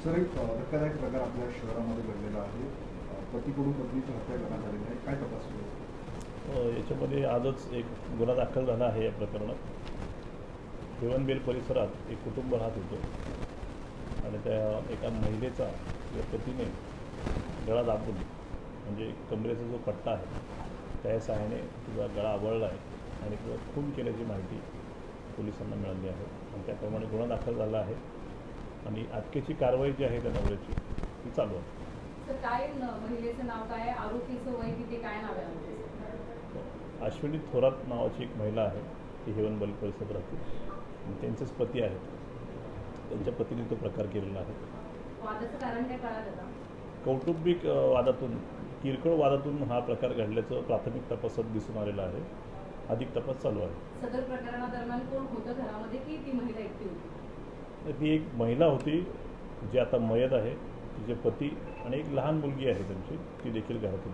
Sir, एक धक्कादायक प्रकार आपल्या शहरामध्ये घडलेला आहे. पतीकडून पत्नीची हत्या करण्यात आलेली आहे. काय तपास सुरू आहे? याच्यामध्ये आजच एक गुन्हा दाखल झाला आहे. या प्रकरणात हेवनबेल परिसरात एक कुटुंब राहत होतं आणि त्या एका महिलेचा या पतीने गळा दाबून, म्हणजे कमरेचा जो पट्टा आहे त्या सहाय्याने तिचा गळा आवळला आहे आणि तिला खून केल्याची माहिती पोलिसांना मिळाली आहे आणि त्याप्रमाणे गुन्हा दाखल झाला आहे आणि अटकेची कारवाई जी आहे त्या नवऱ्याची ती चालू आहे. सर, काय महिलेचं नाव काय, आरोपीचं वय किती, काय नाव आहे? अश्विनी थोरात नावाची एक महिला आहे, ती हेवनबेल परिसरात राहते आणि त्यांचेच पती आहेत. त्यांच्या पतीने तो प्रकार केलेला आहे. वादाचं कारण काय कळालं का? कौटुंबिक वादातून, किरकोळ वादातून हा प्रकार घडल्याचं प्राथमिक तपासात दिसून आलेलं आहे. अधिक तपास चालू आहे. सदर प्रकरणादरम्यान कोण होतं घरामध्ये की ती महिला एकटी होती? ती एक महिला होती जी आता मयत आहे. तिचे पती आणि एक लहान मुलगी आहे त्यांची, ती देखील घरात होती.